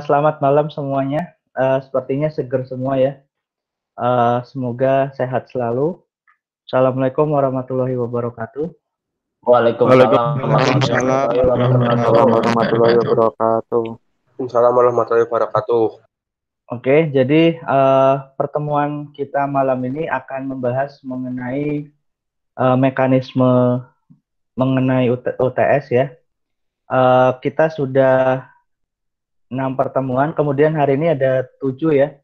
Selamat malam semuanya. Sepertinya seger semua ya. Semoga sehat selalu. Assalamualaikum warahmatullahi wabarakatuh. Waalaikumsalam Waalaikumsalam warahmatullahi wabarakatuh. Waalaikumsalam warahmatullahi wabarakatuh. Jadi pertemuan kita malam ini akan membahas mengenai mekanisme mengenai UTS ya. Kita sudah 6 pertemuan, kemudian hari ini ada 7 ya.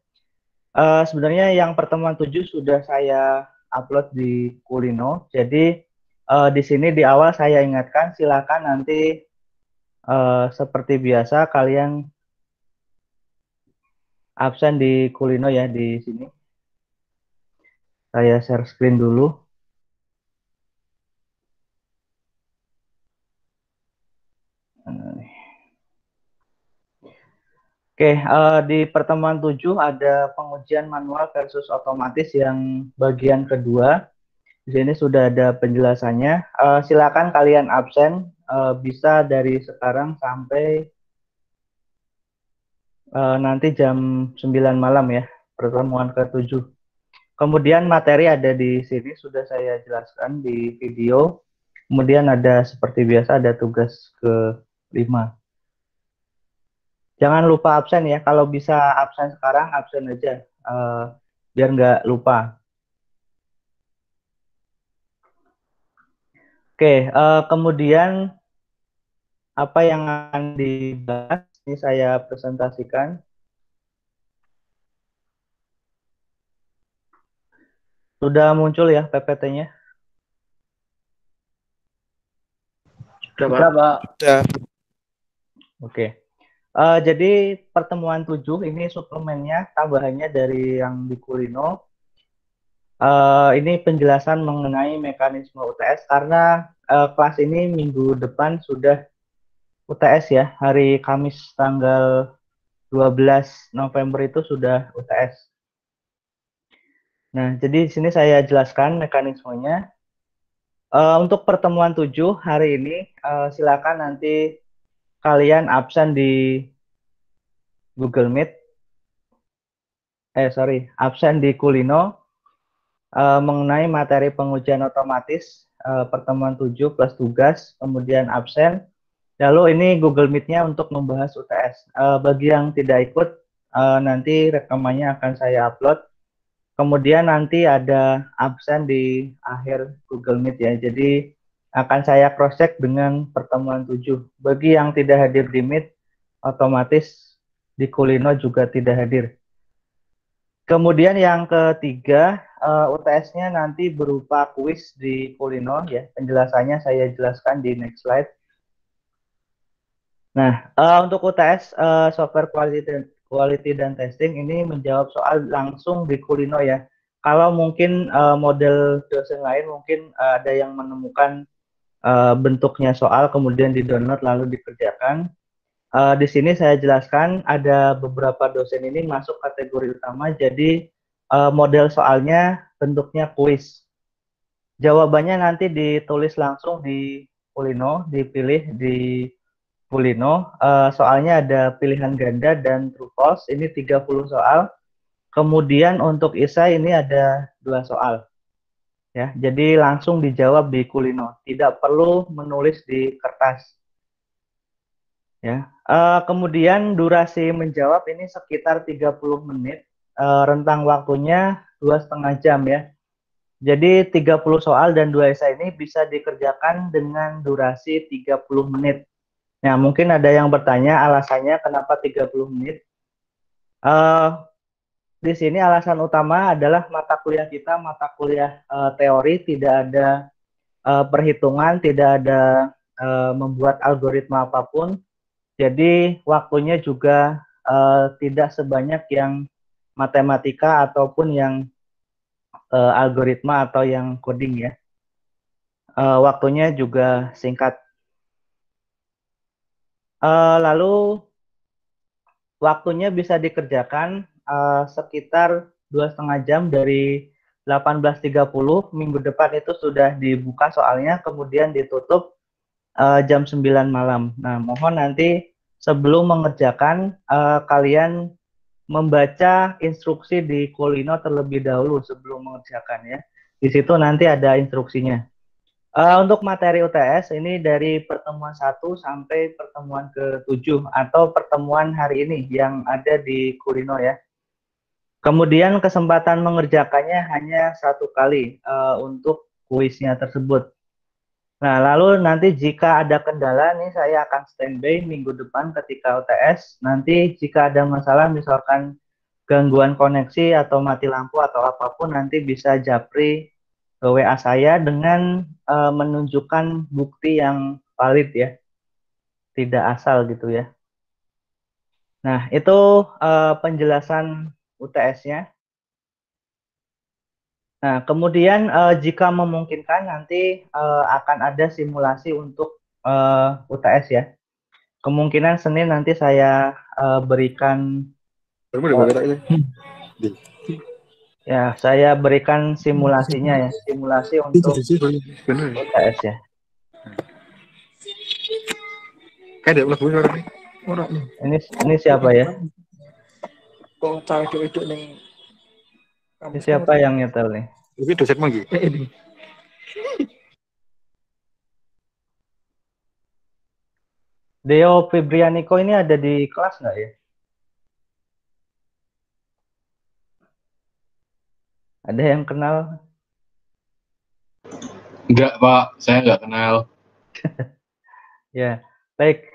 Sebenarnya yang pertemuan 7 sudah saya upload di Kulino. Jadi di sini di awal saya ingatkan, silakan nanti seperti biasa kalian absen di Kulino ya di sini. Saya share screen dulu. Di pertemuan 7 ada pengujian manual versus otomatis yang bagian kedua. Di sini sudah ada penjelasannya. Silakan kalian absen, bisa dari sekarang sampai nanti jam 9 malam ya, pertemuan ke-7. Kemudian materi ada di sini, sudah saya jelaskan di video. Kemudian ada seperti biasa, ada tugas ke-5. Jangan lupa absen ya, kalau bisa absen sekarang, absen aja, biar nggak lupa. Kemudian apa yang akan dibahas, ini saya presentasikan. Sudah muncul ya PPT-nya? Sudah, Pak. Oke. Jadi pertemuan 7 ini suplemennya, tambahannya dari yang di Kulino. Ini penjelasan mengenai mekanisme UTS karena kelas ini minggu depan sudah UTS ya, hari Kamis tanggal 12 November itu sudah UTS. Nah, jadi di sini saya jelaskan mekanismenya. Untuk pertemuan 7 hari ini, silakan nanti kalian absen di Google Meet. Absen di Kulino mengenai materi pengujian otomatis pertemuan 7 plus tugas, kemudian absen. Lalu ini Google Meet-nya untuk membahas UTS. Bagi yang tidak ikut, nanti rekamannya akan saya upload. Kemudian nanti ada absen di akhir Google Meet ya. Jadi akan saya cross-check dengan pertemuan 7. Bagi yang tidak hadir di Meet, otomatis di Kulino juga tidak hadir. Kemudian yang ketiga, UTS-nya nanti berupa kuis di Kulino ya. Penjelasannya saya jelaskan di next slide. Nah, untuk UTS software quality dan testing ini menjawab soal langsung di Kulino ya. Kalau mungkin model dosen lain mungkin ada yang menemukan bentuknya soal kemudian di-download lalu dikerjakan. Di sini saya jelaskan ada beberapa dosen ini masuk kategori utama, jadi model soalnya bentuknya kuis. Jawabannya nanti ditulis langsung di Kulino, dipilih di Kulino. Soalnya ada pilihan ganda dan true false, ini 30 soal. Kemudian untuk esai ini ada 2 soal. Ya, jadi langsung dijawab di Kulino, tidak perlu menulis di kertas. Ya. Kemudian durasi menjawab ini sekitar 30 menit, rentang waktunya 2,5 jam ya. Jadi 30 soal dan 2 esai ini bisa dikerjakan dengan durasi 30 menit. Nah, mungkin ada yang bertanya alasannya kenapa 30 menit. Di sini alasan utama adalah mata kuliah kita, mata kuliah teori, tidak ada perhitungan, tidak ada membuat algoritma apapun. Jadi waktunya juga tidak sebanyak yang matematika ataupun yang algoritma atau yang coding ya. Waktunya juga singkat. Lalu waktunya bisa dikerjakan sekitar 2,5 jam dari 18.30. Minggu depan itu sudah dibuka soalnya, kemudian ditutup jam 9 malam. Nah, mohon nanti sebelum mengerjakan kalian membaca instruksi di Kulino terlebih dahulu sebelum mengerjakan ya. Di situ nanti ada instruksinya. Untuk materi UTS ini dari pertemuan 1 sampai pertemuan ke-7 atau pertemuan hari ini yang ada di Kulino ya. Kemudian kesempatan mengerjakannya hanya 1 kali untuk kuisnya tersebut. Nah, lalu nanti jika ada kendala nih saya akan standby minggu depan ketika UTS. Nanti jika ada masalah misalkan gangguan koneksi atau mati lampu atau apapun nanti bisa japri ke WA saya dengan menunjukkan bukti yang valid ya. Tidak asal gitu ya. Nah, itu penjelasan UTS-nya. Nah, kemudian jika memungkinkan nanti akan ada simulasi untuk UTS ya. Kemungkinan Senin nanti saya berikan ya, saya berikan simulasinya ya, simulasi untuk UTS ya. Ini siapa ya? Ini siapa yang nyetel nih? Ini dosen lagi. Deo Febrianiko ini ada di kelas nggak ya? Ada yang kenal? Enggak, Pak. Saya nggak kenal. Ya, baik.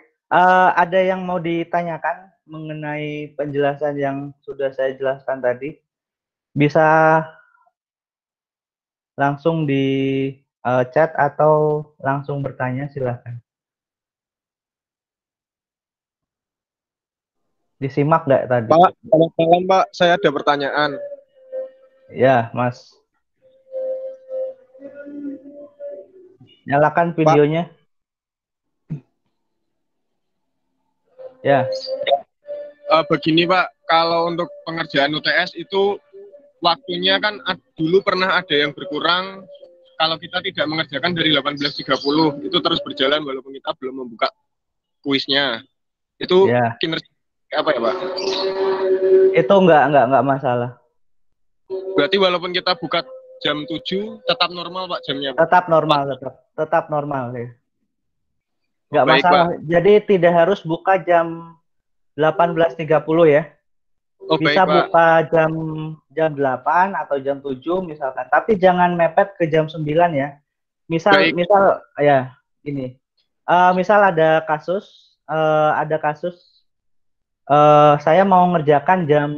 Ada yang mau ditanyakan mengenai penjelasan yang sudah saya jelaskan tadi? Bisa langsung di chat atau langsung bertanya, silahkan. Disimak nggak tadi? Pak, selamat malam Pak. Saya ada pertanyaan. Ya, Mas. Nyalakan videonya. Ya. Begini Pak, kalau untuk pengerjaan UTS itu waktunya kan dulu pernah ada yang berkurang. Kalau kita tidak mengerjakan dari 18.30 itu terus berjalan walaupun kita belum membuka kuisnya. Itu Ya. kinerja apa ya Pak? Itu enggak masalah. Berarti walaupun kita buka jam 7 tetap normal Pak jamnya Pak? Tetap normal, tetap normal ya. Enggak Baik, masalah. Pak. Jadi tidak harus buka jam 18.30 ya. Bisa baik, buka jam 8 atau jam 7 misalkan. Tapi jangan mepet ke jam 9 ya. Misal ya ini. Misal ada kasus saya mau ngerjakan jam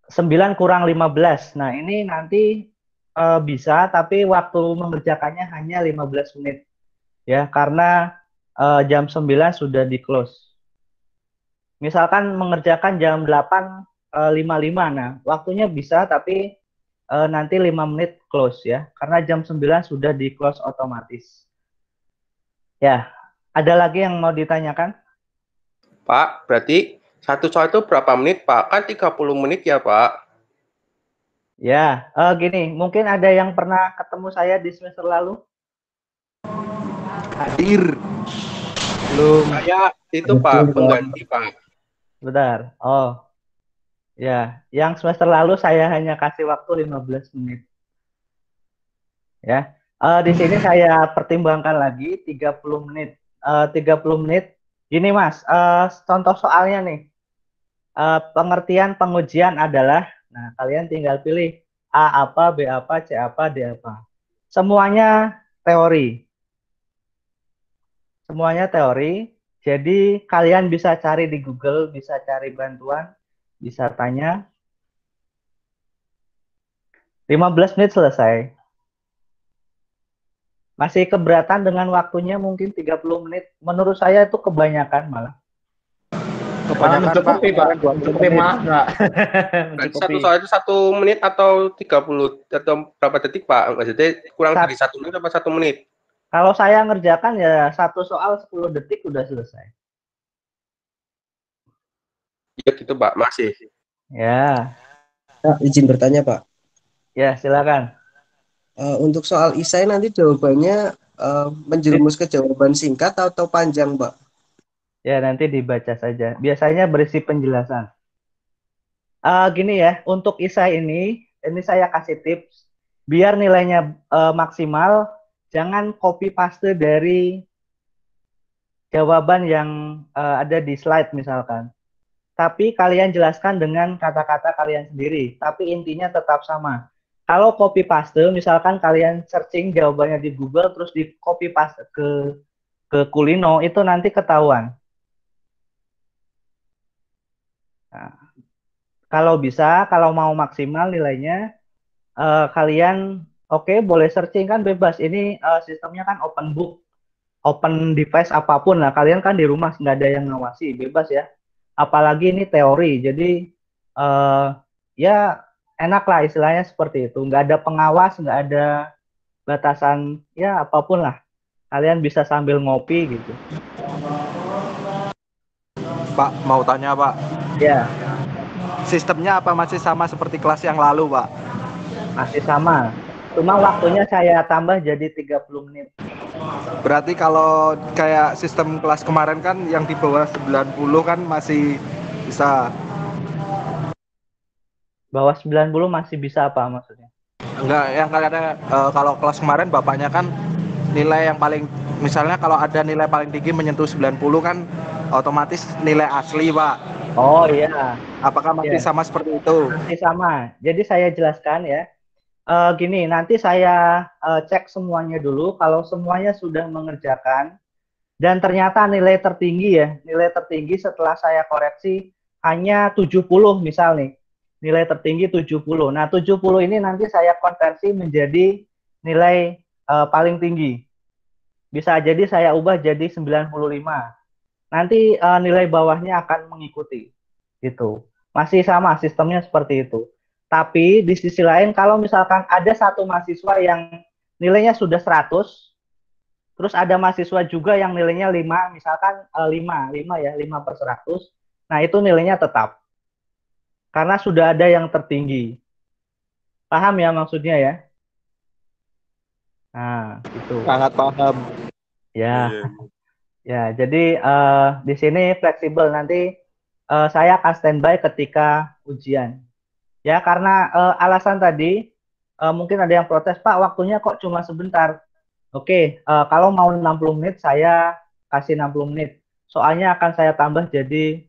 9 kurang 15. Nah, ini nanti bisa tapi waktu mengerjakannya hanya 15 menit. Ya, karena jam 9 sudah di close. Misalkan mengerjakan jam 8.55. Nah, waktunya bisa tapi nanti 5 menit close ya. Karena jam 9 sudah di close otomatis. Ya, ada lagi yang mau ditanyakan? Pak, berarti satu soal itu berapa menit Pak? Kan 30 menit ya Pak? Ya, gini, mungkin ada yang pernah ketemu saya di semester lalu? Hadir. Belum. Saya itu Pak, pengganti Pak. Bentar. Oh. Ya, yang semester lalu saya hanya kasih waktu 15 menit. Ya. Di sini saya pertimbangkan lagi 30 menit. 30 menit. Gini Mas, contoh soalnya nih. Pengertian pengujian adalah, nah kalian tinggal pilih A apa, B apa, C apa, D apa. Semuanya teori. Semuanya teori. Jadi kalian bisa cari di Google, bisa cari bantuan, bisa tanya. 15 menit selesai. Masih keberatan dengan waktunya mungkin 30 menit. Menurut saya itu kebanyakan malah. Kebanyakan mencukupi Pak. Mencukupi Pak. Satu soal itu 1 menit atau 30 atau berapa detik Pak? Maksudnya kurang dari 1 menit apa 1 menit? Kalau saya ngerjakan ya satu soal 10 detik udah selesai. Iya gitu Pak, masih. Ya. Pak, izin bertanya Pak. Ya, silakan. Untuk soal isai nanti jawabannya menjerumus ke jawaban singkat atau panjang, Pak? Ya, nanti dibaca saja. Biasanya berisi penjelasan. Gini ya, untuk isai ini saya kasih tips. Biar nilainya maksimal, jangan copy paste dari jawaban yang ada di slide misalkan. Tapi kalian jelaskan dengan kata-kata kalian sendiri. Tapi intinya tetap sama. Kalau copy paste, misalkan kalian searching jawabannya di Google, terus di copy paste ke Kulino, itu nanti ketahuan. Nah, kalau bisa, kalau mau maksimal nilainya, kalian boleh searching kan bebas. Ini sistemnya kan open book, open device apapun lah. Kalian kan di rumah nggak ada yang ngawasi, bebas ya. Apalagi ini teori, jadi eh, ya enak lah istilahnya seperti itu. Nggak ada pengawas, nggak ada batasan, ya apapun lah. Kalian bisa sambil ngopi gitu. Pak, mau tanya Pak, Ya, sistemnya apa masih sama seperti kelas yang lalu Pak? masih sama. Cuma waktunya saya tambah jadi 30 menit. Berarti kalau kayak sistem kelas kemarin kan yang di bawah 90 kan masih bisa. Bawah 90 masih bisa apa maksudnya? Enggak, yang kalian kalau kelas kemarin bapaknya kan nilai yang paling, misalnya kalau ada nilai paling tinggi menyentuh 90 kan otomatis nilai asli Pak. Oh iya, Apakah masih ya, sama seperti itu? masih sama. Jadi saya jelaskan ya. Gini, nanti saya cek semuanya dulu. Kalau semuanya sudah mengerjakan dan ternyata nilai tertinggi ya, nilai tertinggi setelah saya koreksi hanya 70 misal nih. Nilai tertinggi 70. Nah, 70 ini nanti saya konversi menjadi nilai paling tinggi. Bisa jadi saya ubah jadi 95. Nanti nilai bawahnya akan mengikuti. Gitu. Masih sama sistemnya seperti itu. Tapi di sisi lain kalau misalkan ada satu mahasiswa yang nilainya sudah 100, terus ada mahasiswa juga yang nilainya 5, misalkan 5 per 100, nah itu nilainya tetap. Karena sudah ada yang tertinggi. Paham ya maksudnya ya? Nah, itu. Sangat paham. Ya, ya. Jadi di sini fleksibel. Nanti saya akan standby ketika ujian. Ya, karena alasan tadi mungkin ada yang protes, Pak, waktunya kok cuma sebentar. Oke, kalau mau 60 menit saya kasih 60 menit. Soalnya akan saya tambah jadi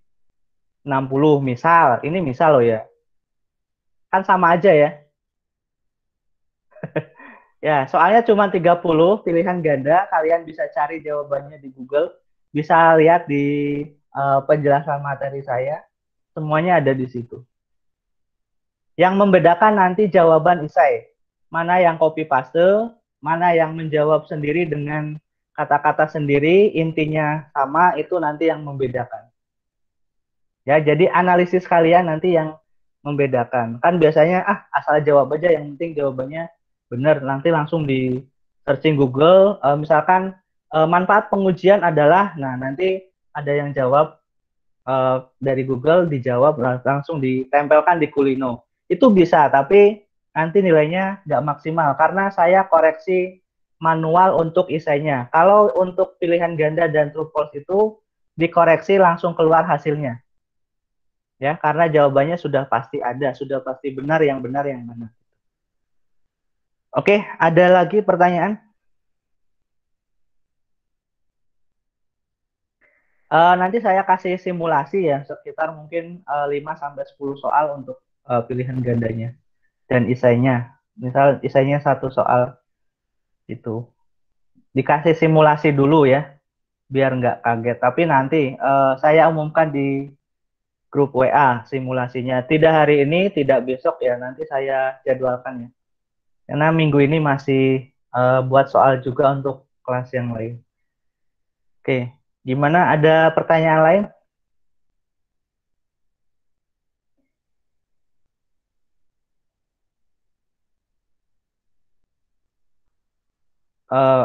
60 misal. Ini misal loh ya. Kan sama aja ya. Ya, soalnya cuma 30 pilihan ganda, kalian bisa cari jawabannya di Google, bisa lihat di penjelasan materi saya, semuanya ada di situ. Yang membedakan nanti jawaban esai, mana yang copy paste, mana yang menjawab sendiri dengan kata-kata sendiri, intinya sama, itu nanti yang membedakan. Ya, jadi analisis kalian nanti yang membedakan. Kan biasanya asal jawab aja, yang penting jawabannya benar, nanti langsung di searching Google, misalkan manfaat pengujian adalah, nah nanti ada yang jawab dari Google, dijawab langsung ditempelkan di Kulino. Itu bisa, tapi nanti nilainya nggak maksimal karena saya koreksi manual untuk isainya. Kalau untuk pilihan ganda dan true false itu dikoreksi langsung keluar hasilnya. Ya, karena jawabannya sudah pasti ada, sudah pasti benar yang benar yang mana. Oke, ada lagi pertanyaan? Nanti saya kasih simulasi ya, sekitar mungkin 5-10 soal untuk pilihan gandanya dan isainya. Misal isainya satu soal itu. Dikasih simulasi dulu ya, biar nggak kaget. Tapi nanti saya umumkan di grup WA simulasinya. Tidak hari ini, tidak besok ya, nanti saya jadwalkan ya. Karena minggu ini masih buat soal juga untuk kelas yang lain. Oke, gimana? Ada pertanyaan lain?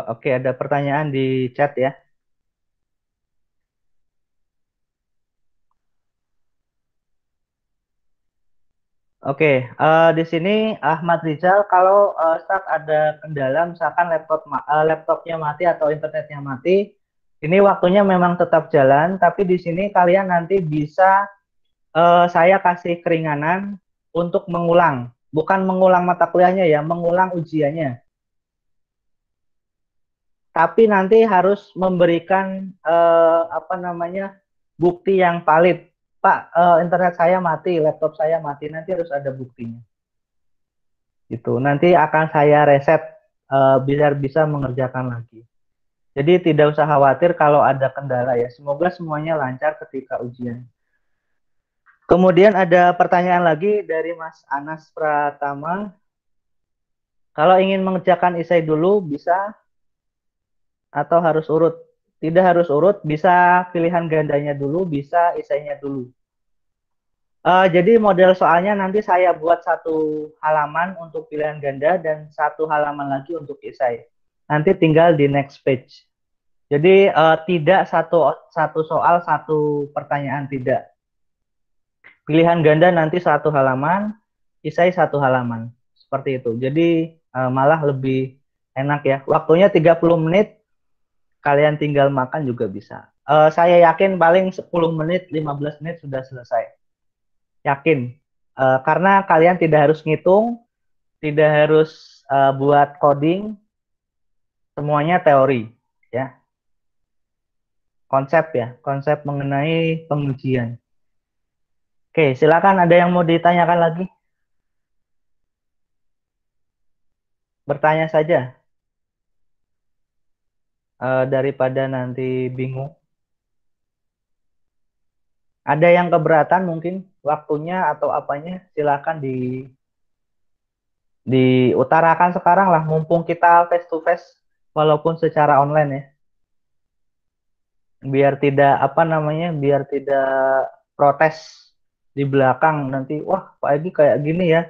Oke, ada pertanyaan di chat ya. Oke, di sini Ahmad Rizal, kalau saat ada kendala, misalkan laptopnya mati atau internetnya mati, Ini waktunya memang tetap jalan, tapi di sini kalian nanti bisa saya kasih keringanan untuk mengulang. Bukan mengulang mata kuliahnya ya, mengulang ujiannya. Tapi nanti harus memberikan apa namanya bukti yang valid. Pak, internet saya mati, laptop saya mati, nanti harus ada buktinya. Gitu. Nanti akan saya reset biar bisa mengerjakan lagi. Jadi tidak usah khawatir kalau ada kendala ya. Semoga semuanya lancar ketika ujian. Kemudian ada pertanyaan lagi dari Mas Anas Pratama. Kalau ingin mengerjakan isai dulu bisa atau harus urut? Tidak harus urut, bisa pilihan gandanya dulu, bisa isainya dulu. Jadi model soalnya nanti saya buat satu halaman untuk pilihan ganda dan satu halaman lagi untuk isai. Nanti tinggal di next page. Jadi tidak satu soal satu pertanyaan, tidak. Pilihan ganda nanti satu halaman, isai satu halaman. Seperti itu. Jadi malah lebih enak ya. Waktunya 30 menit, kalian tinggal makan juga bisa. Saya yakin paling 10 menit, 15 menit sudah selesai. Yakin. Karena kalian tidak harus ngitung, tidak harus buat coding, semuanya teori. Ya. Konsep ya, konsep mengenai pengujian. Oke, silakan ada yang mau ditanyakan lagi? Bertanya saja. Daripada nanti bingung. Ada yang keberatan mungkin waktunya atau apanya, silakan diutarakan sekarang lah, mumpung kita face to face walaupun secara online ya. Biar tidak apa namanya, biar tidak protes di belakang nanti, wah Pak Egi kayak gini ya,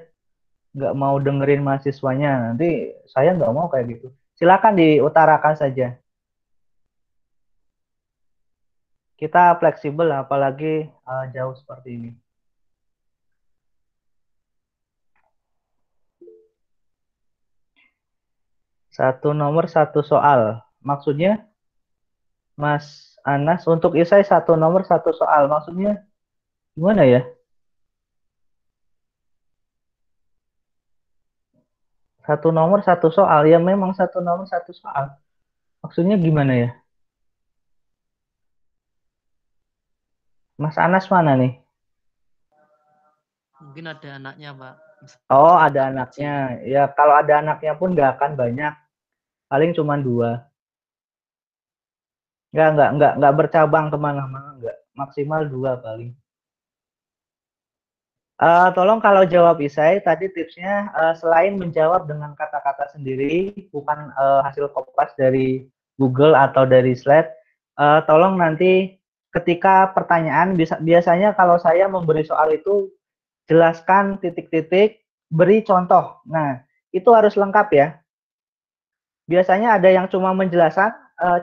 nggak mau dengerin mahasiswanya, nanti saya nggak mau kayak gitu. Silakan diutarakan saja. Kita fleksibel apalagi jauh seperti ini. Satu nomor satu soal. Maksudnya Mas Anas untuk isai satu nomor satu soal. Maksudnya gimana ya? Satu nomor satu soal. Ya memang satu nomor satu soal. Maksudnya gimana ya? Mas Anas mana nih? Mungkin ada anaknya, Pak. Oh, ada anaknya. Ya, kalau ada anaknya pun nggak akan banyak. Paling cuma 2. Nggak bercabang kemana-mana. Nggak. Maksimal 2 paling. Tolong kalau jawab isai, tadi tipsnya selain menjawab dengan kata-kata sendiri, bukan hasil kopas dari Google atau dari slide, tolong nanti ketika pertanyaan, biasanya kalau saya memberi soal itu, jelaskan titik-titik, beri contoh. Nah, itu harus lengkap ya. Biasanya ada yang cuma menjelaskan,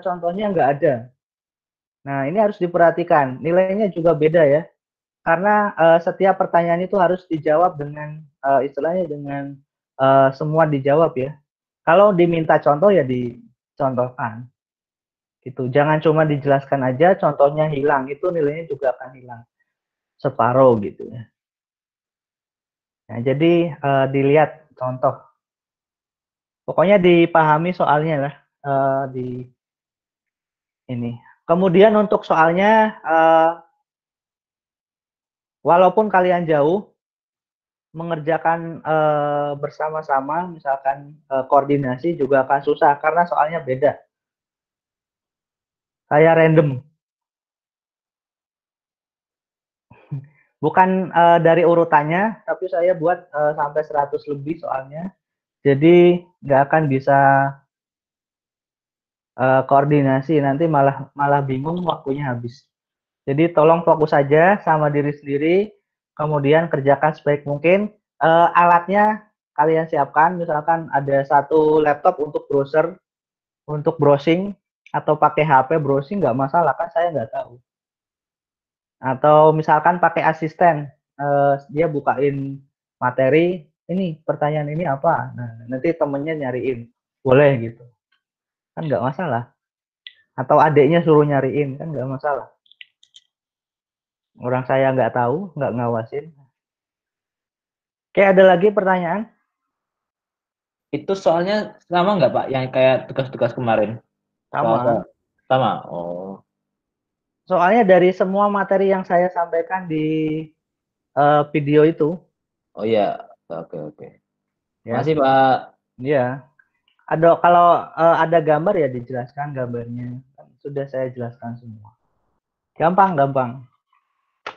contohnya nggak ada. Nah, ini harus diperhatikan. Nilainya juga beda ya. Karena setiap pertanyaan itu harus dijawab dengan istilahnya dengan semua dijawab ya. Kalau diminta contoh ya dicontohkan. Gitu. Jangan cuma dijelaskan aja, contohnya hilang, itu nilainya juga akan hilang. Separuh gitu ya. Nah, jadi dilihat contoh. Pokoknya dipahami soalnya lah di ini. Kemudian untuk soalnya walaupun kalian jauh, mengerjakan bersama-sama, misalkan koordinasi juga akan susah karena soalnya beda. Saya random. Bukan dari urutannya, tapi saya buat sampai 100 lebih soalnya. Jadi nggak akan bisa koordinasi, nanti malah bingung, waktunya habis. Jadi tolong fokus saja sama diri sendiri, kemudian kerjakan sebaik mungkin. Alatnya kalian siapkan, misalkan ada satu laptop untuk browser, untuk browsing, atau pakai HP browsing nggak masalah, kan saya nggak tahu. Atau misalkan pakai asisten, dia bukain materi, ini pertanyaan ini apa, nah nanti temennya nyariin, boleh gitu, kan nggak masalah. Atau adiknya suruh nyariin, kan nggak masalah. Orang saya nggak tahu, nggak ngawasin. Oke, ada lagi pertanyaan? Itu soalnya sama nggak Pak? Yang kayak tugas-tugas kemarin? Sama. Sama. Oh. Soalnya dari semua materi yang saya sampaikan di video itu, Oh iya. Oke, oke. ya, Makasih Pak. ya. Kalau ada gambar ya dijelaskan gambarnya. Sudah saya jelaskan semua. Gampang,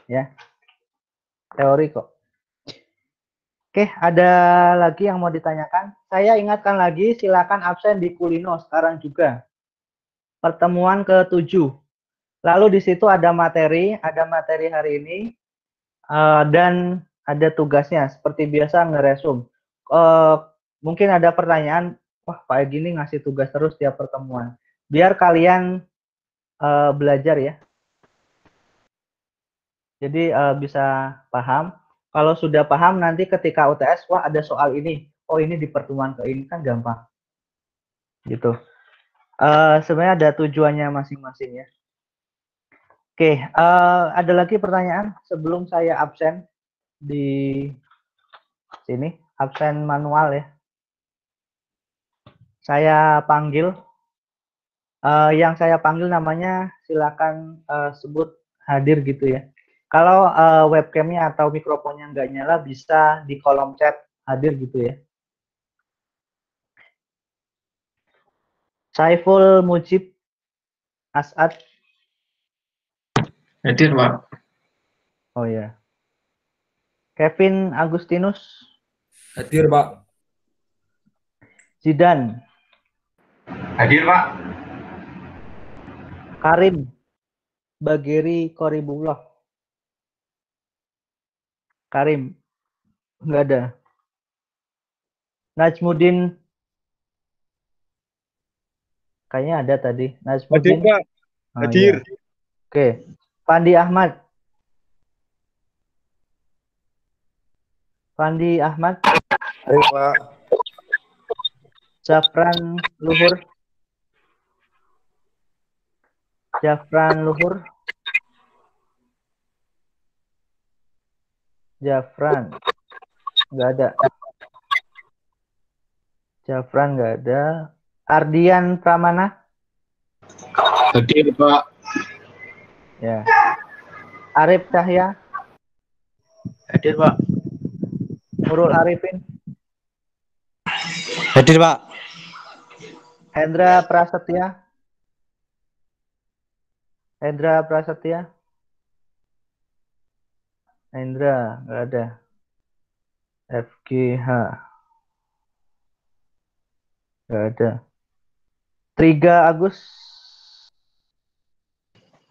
ya. Teori kok. Oke, ada lagi yang mau ditanyakan? Saya ingatkan lagi, silakan absen di Kulino sekarang juga. Pertemuan ke-7. Lalu di situ ada materi hari ini, dan ada tugasnya. Seperti biasa ngeresum. Mungkin ada pertanyaan, wah Pak Egy ini ngasih tugas terus tiap pertemuan. Biar kalian belajar ya. Jadi bisa paham. Kalau sudah paham nanti ketika UTS, wah ada soal ini. Oh ini di pertemuan ke ini kan gampang. Gitu. Sebenarnya ada tujuannya masing-masing ya. Oke, ada lagi pertanyaan sebelum saya absen di sini, absen manual ya. Saya panggil, yang saya panggil namanya silakan sebut hadir gitu ya. Kalau webcamnya atau mikrofonnya nggak nyala, bisa di kolom chat hadir gitu ya. Saiful Mujib As'ad. Hadir, Pak. Oh ya. Kevin Agustinus. Hadir, Pak. Zidan. Hadir, Pak. Karim Bageri Koribullah. Karim. Nggak ada. Najmudin. Kayaknya ada tadi. Najmudin. Hadir, Pak. Hadir. Iya. Oke. Pandi Ahmad. Pandi Ahmad. Hadir, Pak. Jafran Luhur. Jafran Luhur. Jafran. Nggak ada. Jafran nggak ada. Ardian Pramana. Hadir, Pak. Ya. Arif Cahya. Hadir, Pak. Nurul Arifin. Hadir, Pak. Hendra Prasetya. Hendra Prasetya. Hendra nggak ada. FGH nggak ada. Triga Agus.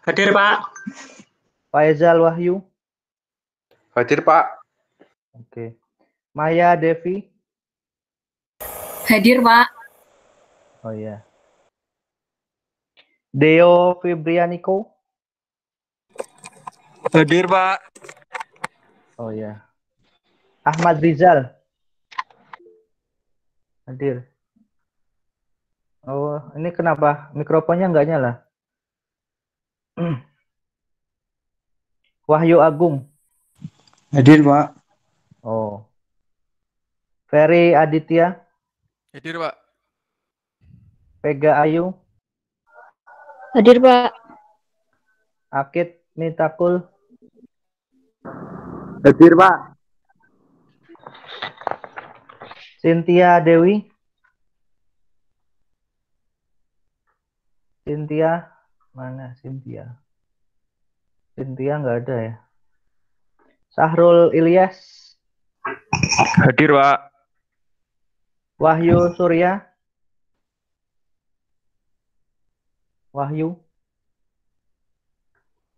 Hadir, Pak. Faizal Wahyu. Hadir, Pak. Oke. Maya Devi. Hadir, Pak. Oh iya. Deo Fibrianiko. Hadir, Pak. Oh iya. Ahmad Rizal. Hadir. Oh, ini kenapa mikrofonnya nggak nyala? Wahyu Agung. Hadir, Pak. Oh. Ferry Aditya. Hadir, Pak. Vega Ayu. Hadir, Pak. Akid Mitakul. Hadir, Pak. Cynthia Dewi. Cynthia. Mana Cynthia? Cynthia nggak ada ya. Sahrul Ilyas. Hadir, Pak. Wahyu Surya. Wahyu.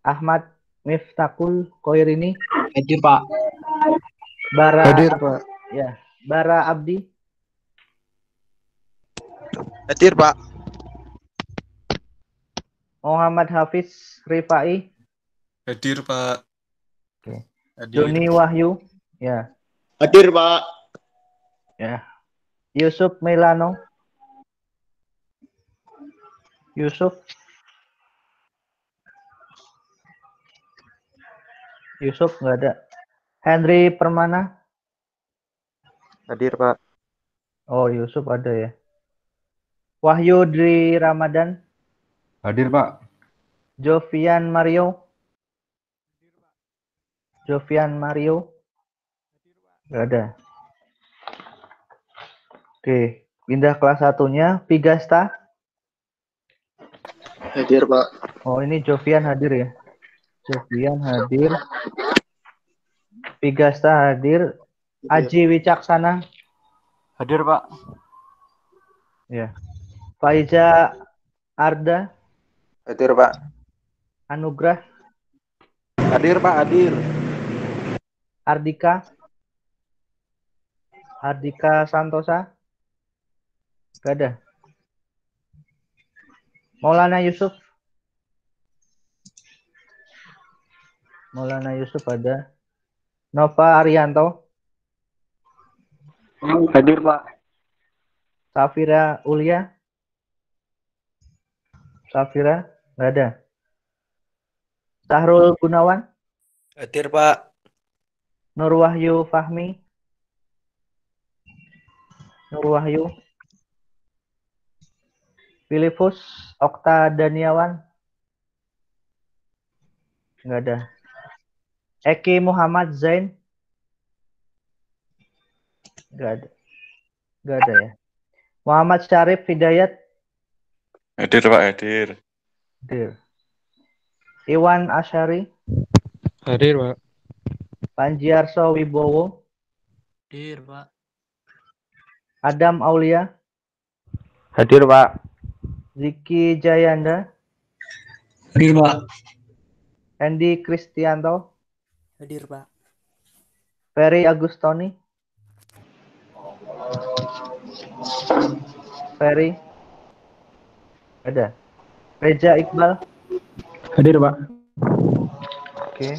Ahmad Miftakul Koirini. Hadir, Pak. Bara. Hadir, Pak. Ya. Bara Abdi. Hadir, Pak. Muhammad Hafiz Rifai. Hadir, Pak. Oke. Hadir. Joni Wahyu. Ya. Hadir, Pak. Ya. Yusuf Melano. Yusuf. Yusuf nggak ada. Henry Permana. Hadir, Pak. Oh, Yusuf ada ya. Wahyu Dri Ramadan. Hadir, Pak. Jovian Mario. Jovian Mario. Nggak ada. Oke, pindah kelas satunya. Vigasta. Hadir, Pak. Oh, ini Jovian hadir ya. Jovian hadir. Vigasta hadir. Aji Wicaksana. Hadir, Pak. Ya. Faiza Arda. Hadir, Pak. Anugrah. Hadir, Pak. Hadir. Ardika. Ardika Santosa. Gak ada. Maulana Yusuf. Maulana Yusuf ada. Nova Arianto. Hadir, Pak. Safira Ulia. Safira. Gak ada. Sahrul Gunawan. Hadir, Pak. Nur Wahyu Fahmi. Nur Wahyu. Filipus Okta Daniawan. Nggak ada. Eki Muhammad Zain. Nggak ada. Nggak ada ya. Muhammad Syarif Hidayat. Hadir, Pak. Hadir. Hadir. Iwan Asyari. Hadir, Pak. Panjiarso Wibowo. Hadir, Pak. Adam Aulia. Hadir, Pak. Ziki Jayanda. Hadir, Pak. Andy Kristianto. Hadir, Pak. Ferry Agustoni. Ferry. Ada. Reza Iqbal. Hadir, Pak. Oke.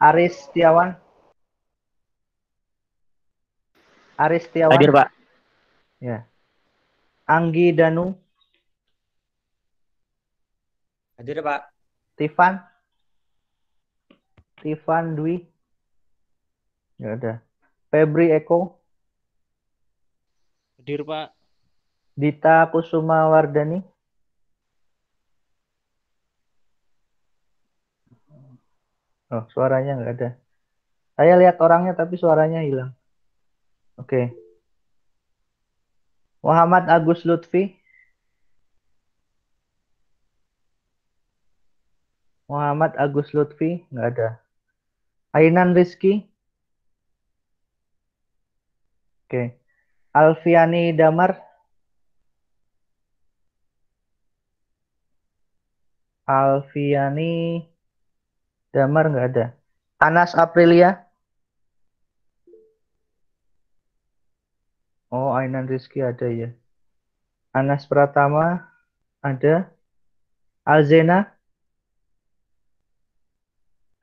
Aris Setiawan. Aris Setiawan. Hadir, Pak. Ya. Anggi Danu. Hadir, Pak. Tifan. Tifan Dwi. Nggak ada. Febri Eko. Hadir, Pak. Dita Kusuma Wardani. Oh, suaranya nggak ada. Saya lihat orangnya tapi suaranya hilang. Oke. Muhammad Agus Lutfi. Muhammad Agus Lutfi. Nggak ada. Ainan Rizky. Oke. Alfiani Damar. Alfiani Damar nggak ada. Anas Aprilia. Oh, Ainan Rizky ada ya. Anas Pratama ada. Alzena.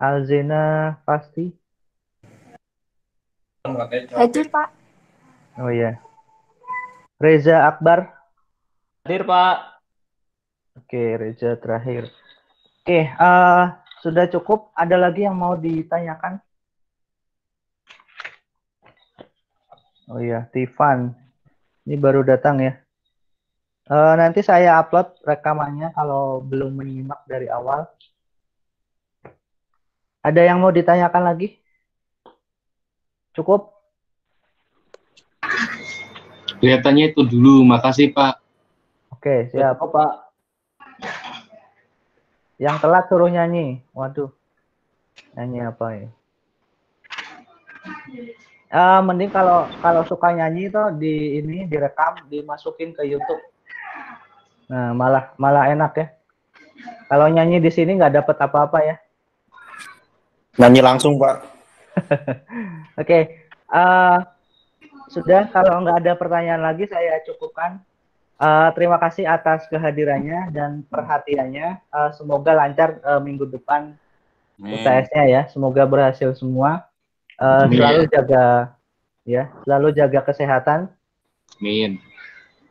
Alzena pasti. Hadir, Pak. Oh ya. Reza Akbar. Hadir, Pak. Oke, Reza terakhir. Oke, sudah cukup. Ada lagi yang mau ditanyakan? Oh iya, Tifan. Ini baru datang ya. Nanti saya upload rekamannya kalau belum menyimak dari awal. Ada yang mau ditanyakan lagi? Cukup? Kelihatannya itu dulu. Makasih, Pak. Oke, siap. Cukup, Pak. Yang telat suruh nyanyi. Waduh. Nyanyi apa ya? Mending kalau suka nyanyi itu direkam, dimasukin ke YouTube. Nah, malah enak ya. Kalau nyanyi di sini nggak dapat apa-apa ya. Nyanyi langsung, Pak. Oke. Sudah, kalau nggak ada pertanyaan lagi saya cukupkan. Terima kasih atas kehadirannya dan perhatiannya. Semoga lancar minggu depan UTS-nya ya. Semoga berhasil semua. Selalu jaga kesehatan. Amin.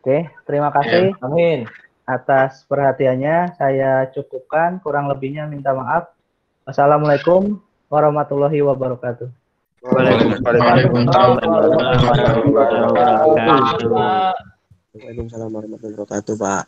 Oke, terima kasih. Amin. Atas perhatiannya saya cukupkan. Kurang lebihnya minta maaf. Wassalamualaikum warahmatullahi wabarakatuh. Waalaikumsalam warahmatullahi wabarakatuh. Pak. Waalaikumsalam warahmatullahi wabarakatuh, Pak.